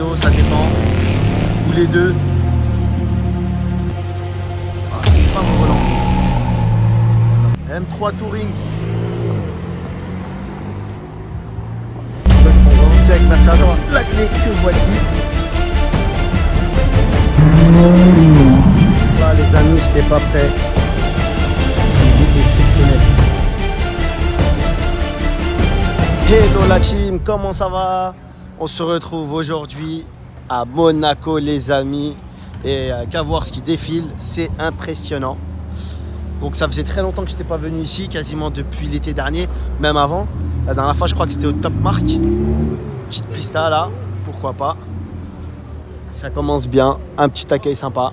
Casino, ça dépend. Ou les deux. Ah, c'est pas mon volant. M3 Touring. Avec Mercedes, la clé que voici. Là les amis, je n'étais pas prêt. Hello la team, comment ça va? On se retrouve aujourd'hui à Monaco les amis. Et qu'à voir ce qui défile, c'est impressionnant. Donc ça faisait très longtemps que je n'étais pas venu ici, quasiment depuis l'été dernier, même avant. La dernière fois je crois que c'était au Top Mark. Petite pista là, pourquoi pas. Ça commence bien, un petit accueil sympa.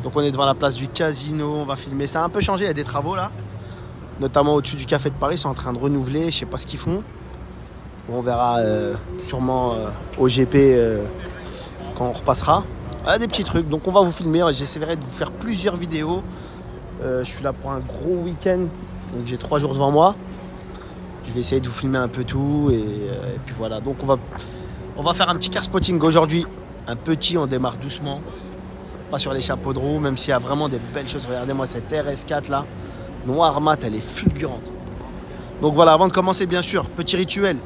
Donc on est devant la place du Casino, on va filmer. Ça a un peu changé, il y a des travaux là. Notamment au-dessus du Café de Paris, ils sont en train de renouveler, je sais pas ce qu'ils font. On verra sûrement au GP quand on repassera. Voilà, des petits trucs, donc on va vous filmer. J'essaierai de vous faire plusieurs vidéos. Je suis là pour un gros week-end, donc j'ai 3 jours devant moi. Je vais essayer de vous filmer un peu tout et puis voilà. Donc on va faire un petit car spotting aujourd'hui. Un petit, on démarre doucement. Pas sur les chapeaux de roue, même s'il y a vraiment des belles choses. Regardez-moi cette RS4 là. Noir mat, elle est fulgurante. Donc voilà, avant de commencer bien sûr, petit rituel.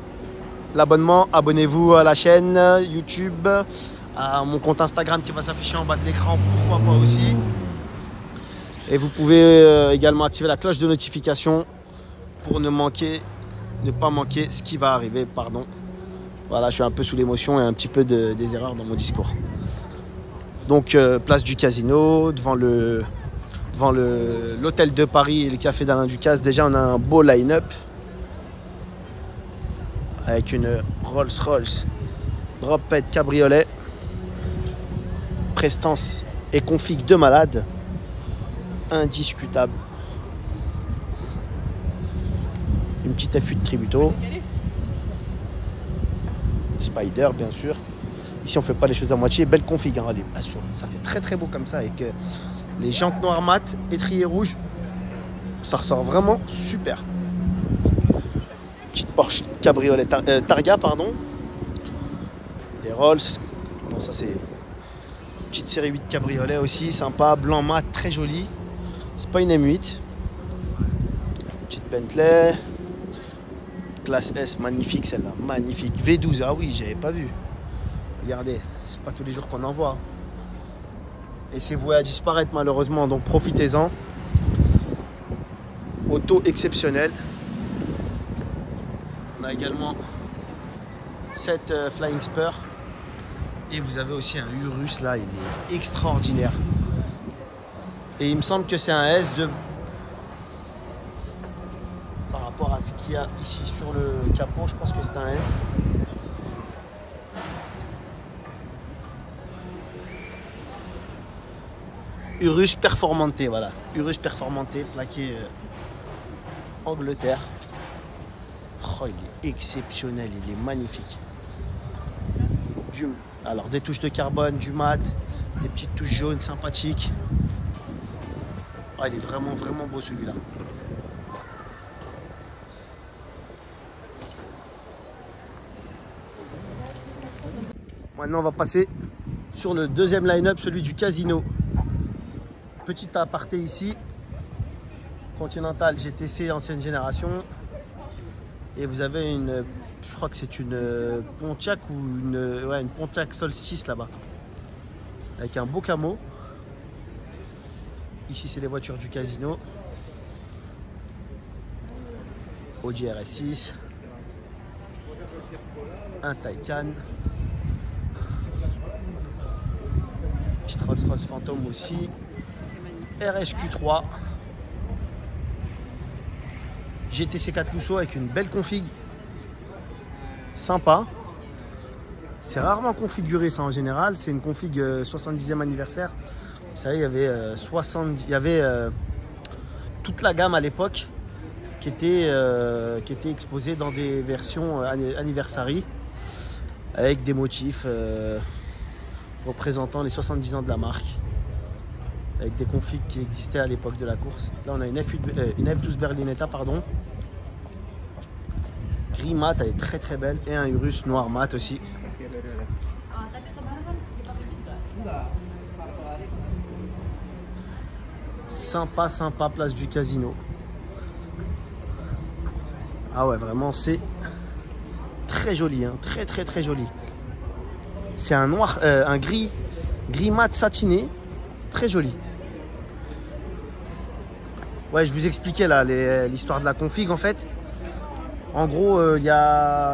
L'abonnement, abonnez-vous à la chaîne YouTube, à mon compte Instagram qui va s'afficher en bas de l'écran, pourquoi pas aussi. Et vous pouvez également activer la cloche de notification pour ne pas manquer ce qui va arriver, pardon. Voilà, je suis un peu sous l'émotion et un petit peu des erreurs dans mon discours. Donc, place du Casino, devant l'hôtel de Paris et le café d'Alain Ducasse. Déjà, on a un beau line-up avec une Rolls-Royce Drophead cabriolet, prestance et config de malade, indiscutable. Une petite F8 Tributo, Spider bien sûr. Ici on fait pas les choses à moitié, belle config hein, ça fait très beau comme ça avec les jantes noires mat, étrier rouge, ça ressort vraiment super. Petite Porsche cabriolet Targa pardon, des Rolls, bon ça c'est petite série 8 cabriolet aussi, sympa, blanc mat, très joli. C'est pas une M8, petite Bentley. Classe S, magnifique celle-là, magnifique. V12, ah oui, j'avais pas vu. Regardez, c'est pas tous les jours qu'on en voit. Et c'est voué à disparaître malheureusement, donc profitez-en. Auto exceptionnelle. On a également cette Flying Spur. Et vous avez aussi un Urus là, il est extraordinaire. Et il me semble que c'est un S de... à ce qu'il y a ici sur le capot, je pense que c'est un S. Urus Performante, voilà. Urus Performante, plaqué Angleterre. Oh, il est exceptionnel, il est magnifique. Alors des touches de carbone, du mat, des petites touches jaunes sympathiques. Oh, il est vraiment beau celui-là. Maintenant, on va passer sur le deuxième line-up, celui du Casino. Petit aparté ici. Continental GTC ancienne génération. Et vous avez une, je crois que c'est une Pontiac ou une Pontiac Solstice là-bas. Avec un beau camo. Ici, c'est les voitures du Casino. Audi RS6. Un Taycan. Petite Rolls-Royce Phantom aussi, RSQ3, GTC 4 Lusso avec une belle config, sympa. C'est rarement configuré ça en général, c'est une config 70e anniversaire. Vous savez, il y avait toute la gamme à l'époque qui était exposée dans des versions anniversary avec des motifs représentant les 70 ans de la marque, avec des configs qui existaient à l'époque de la course. Là on a une F12 Berlinetta, pardon, gris mat, elle est très belle, et un Urus noir mat aussi. Sympa, sympa, place du Casino. Ah ouais, vraiment, c'est très joli, hein, très très très joli. C'est un noir, un gris mat satiné, très joli. Ouais, je vous expliquais là l'histoire de la config en fait. En gros,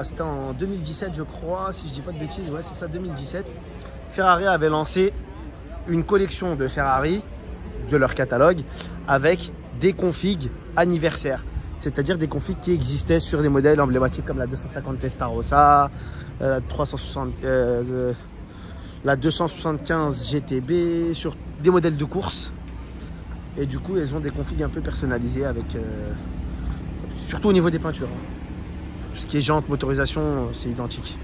c'était en 2017 je crois, si je dis pas de bêtises, ouais c'est ça, 2017. Ferrari avait lancé une collection de Ferrari, de leur catalogue, avec des configs anniversaires. C'est-à-dire des configs qui existaient sur des modèles emblématiques comme la 250 Testarossa, la 275 GTB, sur des modèles de course. Et du coup, elles ont des configs un peu personnalisées avec, surtout au niveau des peintures. Tout ce qui est jantes, motorisation, c'est identique.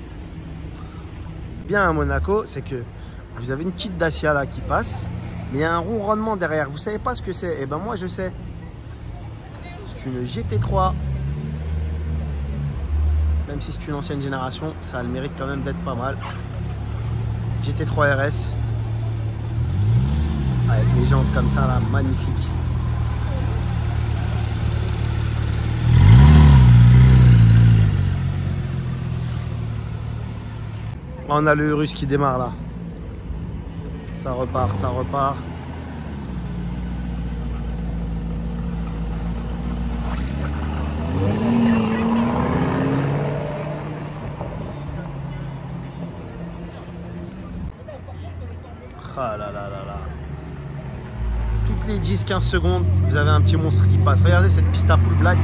Bien à Monaco, c'est que vous avez une petite Dacia là qui passe, mais il y a un ronronnement derrière. Vous savez pas ce que c'est? Eh ben moi je sais. C'est une GT3. Même si c'est une ancienne génération, ça a le mérite quand même d'être pas mal. GT3 RS. Avec les jantes comme ça là, magnifique. On a le Urus qui démarre là. Ça repart, ça repart. Ah là là là là. Toutes les 10-15 secondes, vous avez un petit monstre qui passe. Regardez cette piste à full black.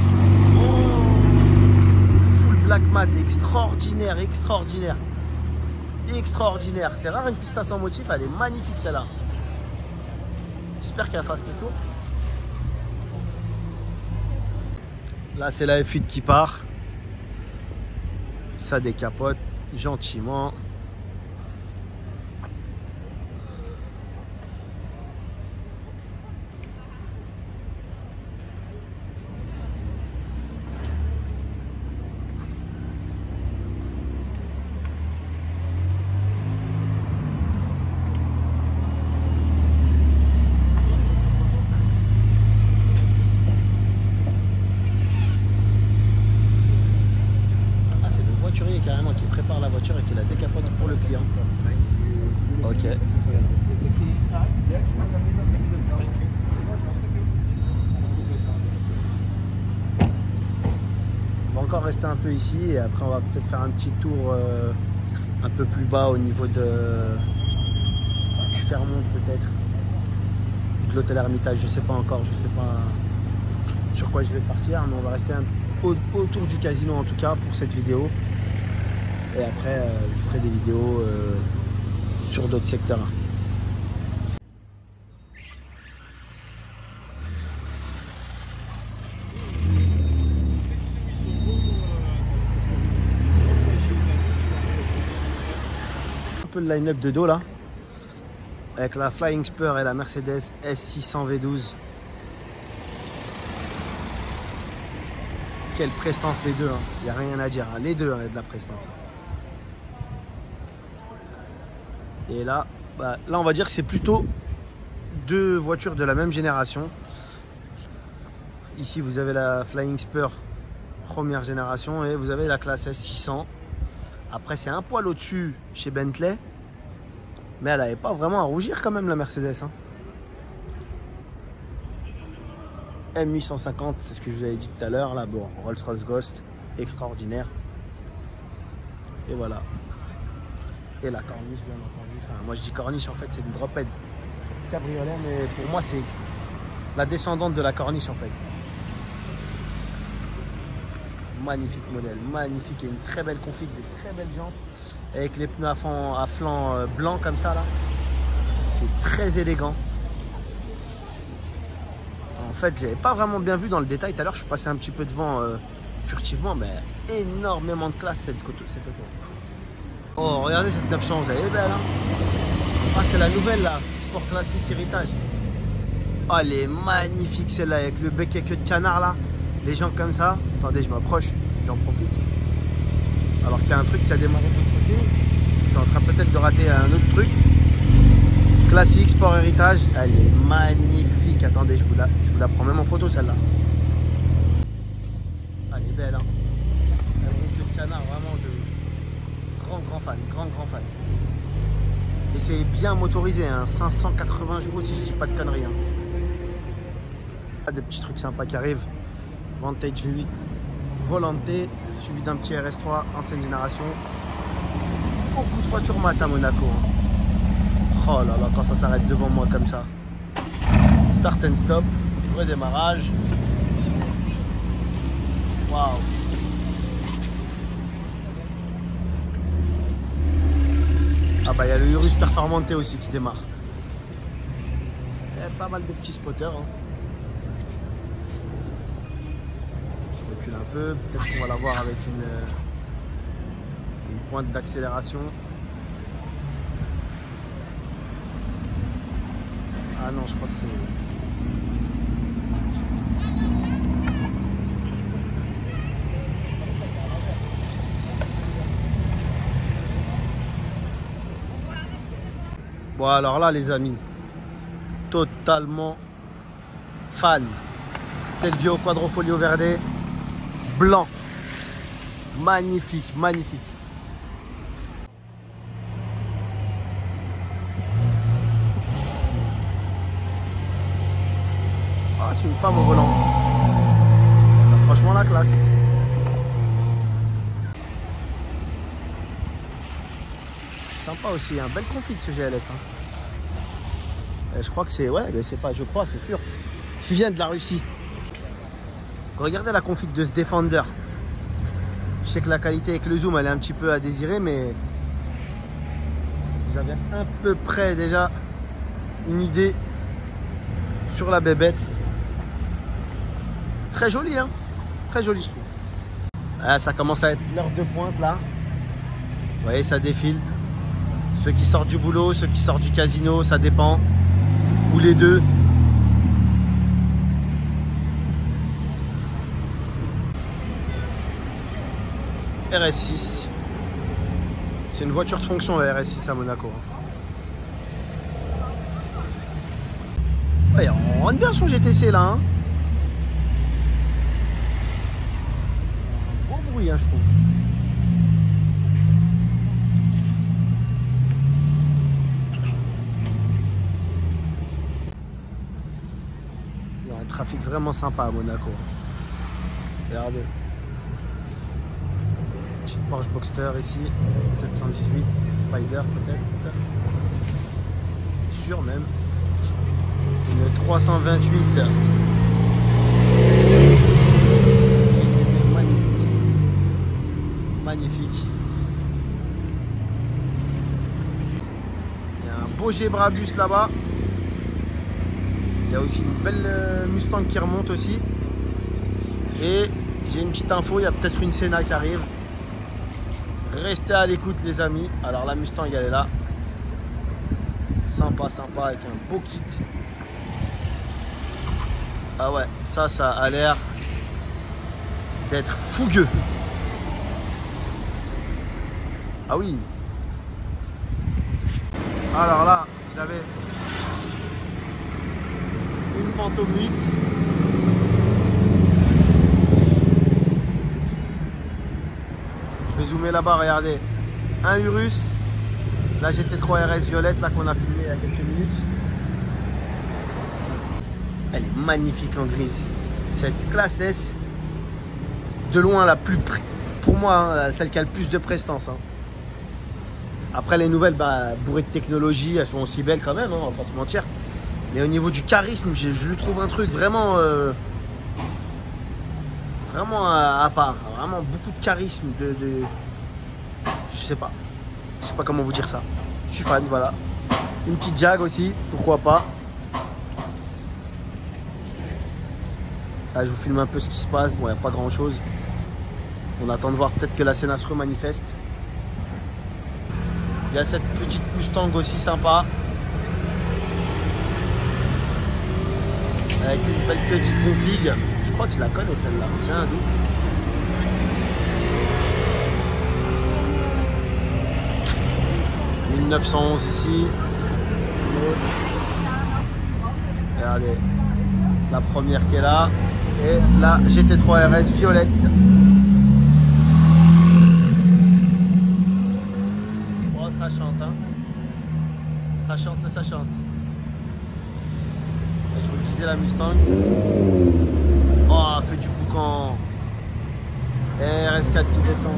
Oh, full black mat, extraordinaire, extraordinaire. Extraordinaire. C'est rare une piste à sans motif, elle est magnifique celle-là. J'espère qu'elle fasse le tour. Là, c'est la F8 qui part. Ça décapote gentiment. Carrément qui prépare la voiture et qui la décapote pour le client. Ok. On va encore rester un peu ici et après on va peut-être faire un petit tour un peu plus bas au niveau du Fairmont peut-être, de l'hôtel Hermitage, je sais pas encore, je sais pas sur quoi je vais partir, mais on va rester autour du casino en tout cas pour cette vidéo. Et après, je ferai des vidéos sur d'autres secteurs. Un peu le line-up de dos là, avec la Flying Spur et la Mercedes S600 V12. Quelle prestance les deux, il n'y a rien à dire. Hein. Les deux, il y a de la prestance. Et là, là on va dire que c'est plutôt deux voitures de la même génération. Ici vous avez la Flying Spur première génération et vous avez la classe S600. Après c'est un poil au-dessus chez Bentley, mais elle n'avait pas vraiment à rougir quand même la Mercedes. Hein. M850, c'est ce que je vous avais dit tout à l'heure. Là, bon, Rolls-Royce Ghost, extraordinaire. Et voilà. Et la corniche, bien entendu. Enfin, moi je dis corniche, en fait, c'est une drophead cabriolet, mais pour moi, c'est la descendante de la corniche, en fait. Magnifique modèle, magnifique. Et une très belle config, des très belles jantes. Avec les pneus à flanc blanc comme ça, là. C'est très élégant. En fait, j'avais pas vraiment bien vu dans le détail. Tout à l'heure, je suis passé un petit peu devant furtivement, mais énormément de classe cette auto. Oh, regardez cette 911, elle est belle. Hein, ah, c'est la nouvelle là, Sport Classique Héritage. Oh, elle est magnifique celle-là, avec le bec à queue de canard là. Les gens comme ça. Attendez, je m'approche, j'en profite. Alors qu'il y a un truc qui a démarré de l'autre côté. je suis en train peut-être de rater un autre truc. Classique Sport Héritage, elle est magnifique. Attendez, je vous la prends même en photo celle-là. Elle est belle, hein. Elle ronfle le canard, vraiment, grand fan, grand fan. Et c'est bien motorisé, hein. 580 chevaux si je dis pas de conneries. Hein. Des petits trucs sympas qui arrivent. Vantage V8 Volante, suivi d'un petit RS3 ancienne génération. Beaucoup de voitures mat à Monaco. Hein. Oh là là, quand ça s'arrête devant moi comme ça. Start and stop, redémarrage. Waouh. Ah bah il y a le Urus Performante aussi qui démarre. Il y a pas mal de petits spotters. Hein. Je recule un peu, peut-être qu'on va l'avoir avec une pointe d'accélération. Ah non, je crois que c'est... Bon alors là les amis, totalement fan. Stelvio Quadrofolio Verde, blanc, magnifique, magnifique. Ah, c'est une femme au volant. Franchement la classe. Sympa aussi, un bel config ce GLS. Hein. Je crois que c'est, ouais, mais c'est pas, je crois, c'est sûr. Qui vient de la Russie. Regardez la config de ce Defender. Je sais que la qualité avec le zoom, elle est un petit peu à désirer, mais vous avez à peu près déjà une idée sur la bébête. Très joli, hein. Très joli, je trouve. Ah, ça commence à être l'heure de pointe là. Vous voyez, ça défile. Ceux qui sortent du boulot, ceux qui sortent du casino, ça dépend. Ou les deux. RS6. C'est une voiture de fonction la RS6 à Monaco. Ouais, on rentre bien son GTC là. Hein. Bon bruit, hein, je trouve. Il y a un trafic vraiment sympa à Monaco. Regardez. Petite Porsche Boxster ici, 718, Spider peut-être. Sûr même. Une 328. Magnifique. Magnifique. Il y a un beau Brabus là-bas. Il y a aussi une belle Mustang qui remonte aussi. Et j'ai une petite info, il y a peut-être une Senna qui arrive. Restez à l'écoute les amis. Alors la Mustang elle est là. Sympa, sympa avec un beau kit. Ah ouais, ça a l'air d'être fougueux. Ah oui. Alors là, j'avais une Phantom 8. Je vais zoomer là-bas, regardez. Un Urus. La GT3 RS violette là qu'on a filmé il y a quelques minutes. Elle est magnifique en grise. Cette classe S, de loin la plus, pour moi, hein, celle qui a le plus de prestance. Hein. Après les nouvelles, bah, bourrées de technologie, elles sont aussi belles quand même, hein, on va pas se mentir. Mais au niveau du charisme, je lui trouve un truc vraiment, vraiment à part. Vraiment beaucoup de charisme, je sais pas comment vous dire ça. Je suis fan, voilà. Une petite Jag aussi, pourquoi pas. Là, je vous filme un peu ce qui se passe. Bon, il n'y a pas grand chose. On attend de voir peut-être que la Senna se remanifeste. Il y a cette petite Mustang aussi sympa. Avec une belle petite config. Je crois que je la connais celle-là. J'ai un doute. une 911 ici. Regardez, la première qui est là. Et la GT3 RS violette. Oh, ça chante, hein. Ça chante, ça chante. Et je vous le disais, la Mustang. Oh, fait du boucan. RS4 qui descend.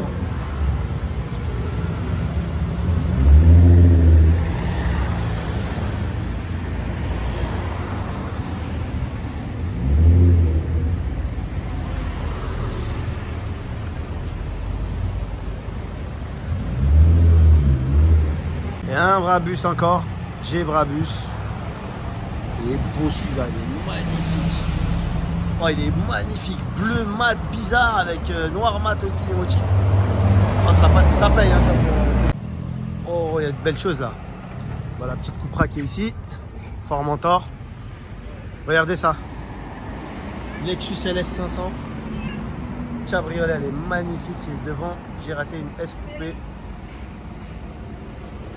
Et un Brabus encore. J'ai Brabus. Il est beau celui-là, il est magnifique. Oh, il est magnifique. Bleu mat bizarre avec noir mat aussi les motifs. Oh, ça paye. Hein, Oh, il y a de belles choses là. Voilà, la petite Cupra qui est ici. Formentor. Regardez ça. Lexus LS 500. Cabriolet, elle est magnifique. Et devant, j'ai raté une S coupée.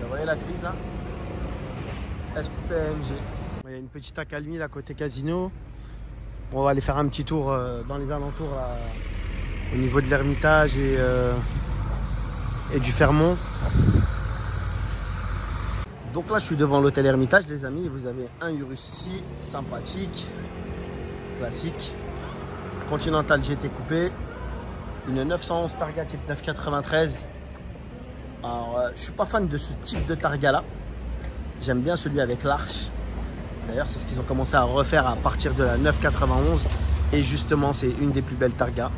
Vous voyez la grise là? S coupée AMG. Il y a une petite accalmie là côté casino. On va aller faire un petit tour dans les alentours là, au niveau de l'Ermitage et du Fermont. Donc là je suis devant l'hôtel Hermitage les amis. Vous avez un Urus ici, sympathique, classique. Continental GT coupé. Une 911 Targa type 993. Alors je suis pas fan de ce type de Targa là. J'aime bien celui avec l'arche. D'ailleurs, c'est ce qu'ils ont commencé à refaire à partir de la 991. Et justement, c'est une des plus belles Targa.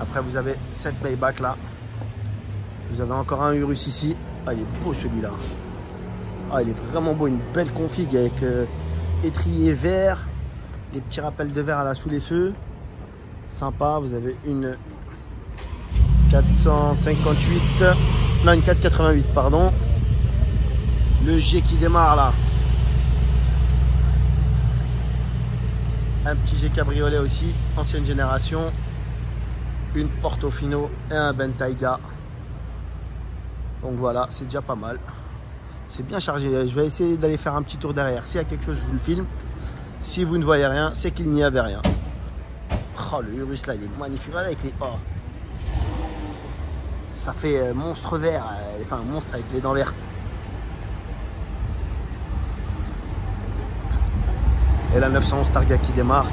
Après, vous avez cette Maybach là. Vous avez encore un Urus ici. Ah, il est beau celui-là. Ah, il est vraiment beau. Une belle config avec étrier vert. Les petits rappels de verre à la sous les feux. Sympa. Vous avez une 458. Non, une 488, pardon. Le G qui démarre là. Un petit G cabriolet aussi, ancienne génération. Une Portofino et un Bentayga. Donc voilà, c'est déjà pas mal. C'est bien chargé. Je vais essayer d'aller faire un petit tour derrière. S'il y a quelque chose, je vous le filme. Si vous ne voyez rien, c'est qu'il n'y avait rien. Oh, le Urus là, il est magnifique. Avec les... Oh. Ça fait monstre vert. Enfin, monstre avec les dents vertes. Et la 911 Targa qui démarre.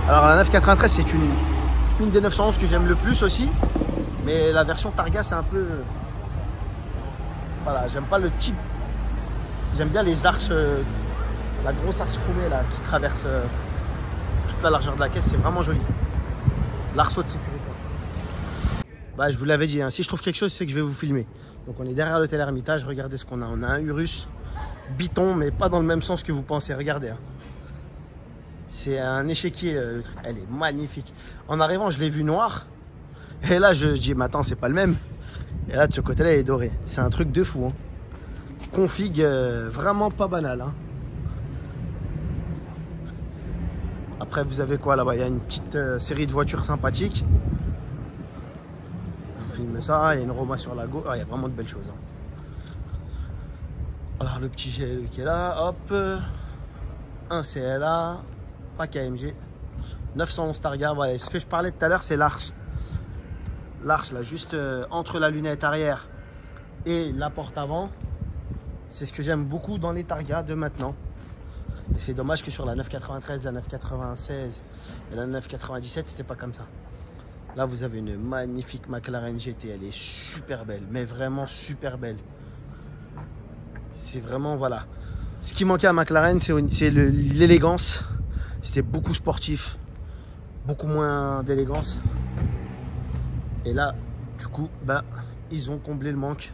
Alors la 993 c'est une des 911 que j'aime le plus aussi. Mais la version Targa c'est un peu... Voilà, j'aime pas le type. J'aime bien les arches, la grosse arche chromée là qui traverse toute la largeur de la caisse, c'est vraiment joli. L'arceau de sécurité. Bah, je vous l'avais dit, hein, si je trouve quelque chose c'est que je vais vous filmer. Donc on est derrière l'hôtel Hermitage, regardez ce qu'on a. On a un Urus. Biton, mais pas dans le même sens que vous pensez. Regardez, hein. C'est un échiquier, le truc. Elle est magnifique. En arrivant, je l'ai vu noir. Et là, je dis, mais attends, c'est pas le même. Et là, de ce côté-là, elle est dorée. C'est un truc de fou. Hein. Config vraiment pas banal. Hein. Après, vous avez quoi là-bas? Il y a une petite série de voitures sympathiques. Je vous filme ça. Il y a une Roma sur la gauche. Ah, il y a vraiment de belles choses. Hein. Alors le petit GL qui est là, hop, un CLA, pas KMG, 911 Targa, voilà, ce que je parlais tout à l'heure c'est l'arche. L'arche là, juste entre la lunette arrière et la porte avant, c'est ce que j'aime beaucoup dans les Targa de maintenant. Et c'est dommage que sur la 993, la 996 et la 997, c'était pas comme ça. Là vous avez une magnifique McLaren GT, elle est super belle, mais vraiment super belle. C'est vraiment, voilà. Ce qui manquait à McLaren, c'est l'élégance. C'était beaucoup sportif. Beaucoup moins d'élégance. Et là, du coup, bah, ils ont comblé le manque.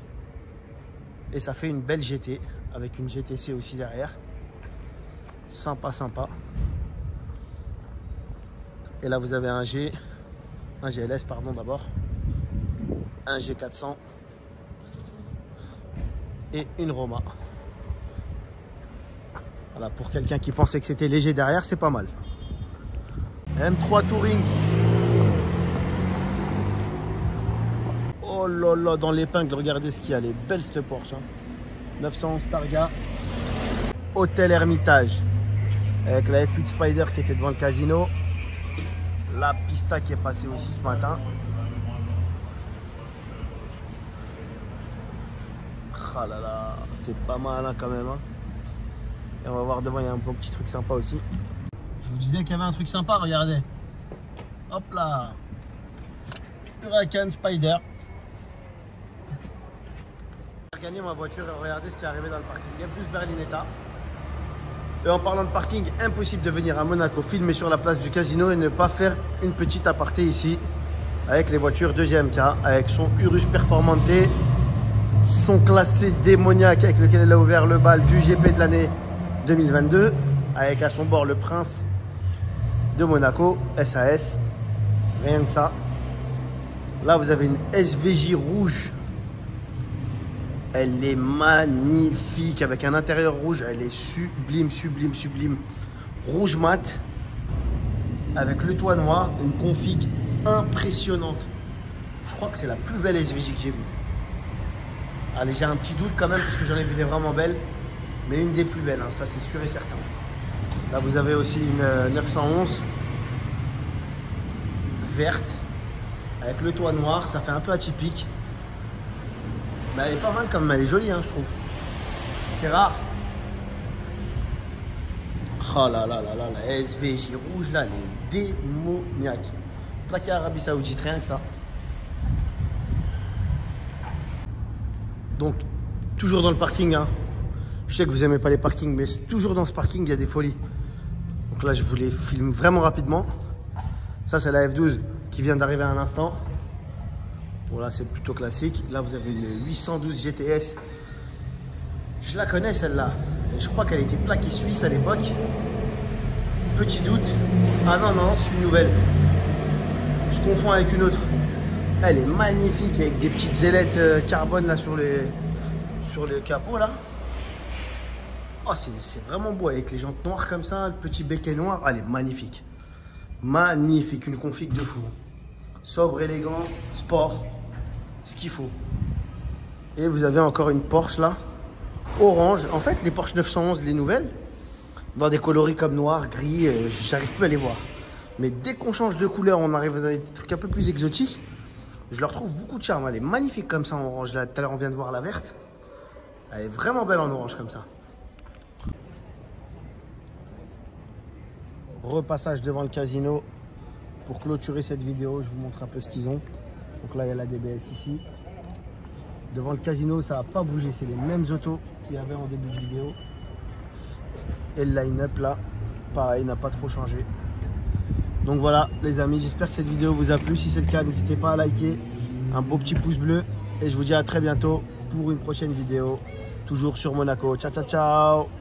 Et ça fait une belle GT. Avec une GTC aussi derrière. Sympa, sympa. Et là, vous avez un GLS, pardon, d'abord. Un G400. Et une Roma. Voilà, pour quelqu'un qui pensait que c'était léger derrière, c'est pas mal. M3 Touring. là là, dans l'épingle, regardez ce qu'il y a. Elle est belle cette Porsche. Hein. 911 Targa. Hôtel Hermitage. Avec la F8 Spider qui était devant le casino. La Pista qui est passée aussi ce matin. Ah là là, c'est pas mal hein, quand même. Hein. Et on va voir devant, il y a un beau petit truc sympa aussi. Je vous disais qu'il y avait un truc sympa, regardez. Hop là. Huracan Spider. J'ai gagné ma voiture et regardez ce qui est arrivé dans le parking. Il y a plus Berlinetta. Et en parlant de parking, impossible de venir à Monaco filmer sur la place du casino et ne pas faire une petite aparté ici avec les voitures de GMK, avec son Urus Performante, son classé démoniaque avec lequel elle a ouvert le bal du GP de l'année 2022, avec à son bord le Prince de Monaco, SAS, rien que ça. Là vous avez une SVJ rouge. Elle est magnifique avec un intérieur rouge. Elle est sublime, sublime, sublime. Rouge mat avec le toit noir. Une config impressionnante. Je crois que c'est la plus belle SVJ que j'ai vue. Allez, j'ai un petit doute quand même parce que j'en ai vu des vraiment belles. Mais une des plus belles, hein, ça c'est sûr et certain. Là vous avez aussi une 911 verte avec le toit noir. Ça fait un peu atypique. Mais elle est pas mal quand même, elle est jolie hein, je trouve. C'est rare. Oh là là là là, la SVJ rouge là, elle est démoniaque. Plaqué Arabie Saoudite, rien que ça. Donc, toujours dans le parking. Hein. Je sais que vous n'aimez pas les parkings, mais toujours dans ce parking, il y a des folies. Donc là, je vous les filme vraiment rapidement. Ça, c'est la F12 qui vient d'arriver à un instant. Bon là c'est plutôt classique. Là vous avez une 812 GTS. Je la connais celle-là. Je crois qu'elle était plaquée suisse à l'époque. Petit doute. Ah non, non, c'est une nouvelle. Je confonds avec une autre. Elle est magnifique avec des petites ailettes carbone là sur le capot là. Oh c'est vraiment beau avec les jantes noires comme ça. Le petit béquet noir. Elle est magnifique. Magnifique. Une config de fou. Sobre, élégant, sport. Ce qu'il faut. Et vous avez encore une Porsche là, orange. En fait, les Porsche 911, les nouvelles, dans des coloris comme noir, gris, j'arrive plus à les voir. Mais dès qu'on change de couleur, on arrive dans des trucs un peu plus exotiques. Je leur trouve beaucoup de charme. Elle est magnifique comme ça en orange. Là, tout à l'heure, on vient de voir la verte. Elle est vraiment belle en orange comme ça. Repassage devant le casino. Pour clôturer cette vidéo, je vous montre un peu ce qu'ils ont. Donc là, il y a la DBS ici. Devant le casino, ça n'a pas bougé. C'est les mêmes autos qu'il y avait en début de vidéo. Et le line-up là, pareil, n'a pas trop changé. Donc voilà, les amis, j'espère que cette vidéo vous a plu. Si c'est le cas, n'hésitez pas à liker. Un beau petit pouce bleu. Et je vous dis à très bientôt pour une prochaine vidéo. Toujours sur Monaco. Ciao, ciao, ciao!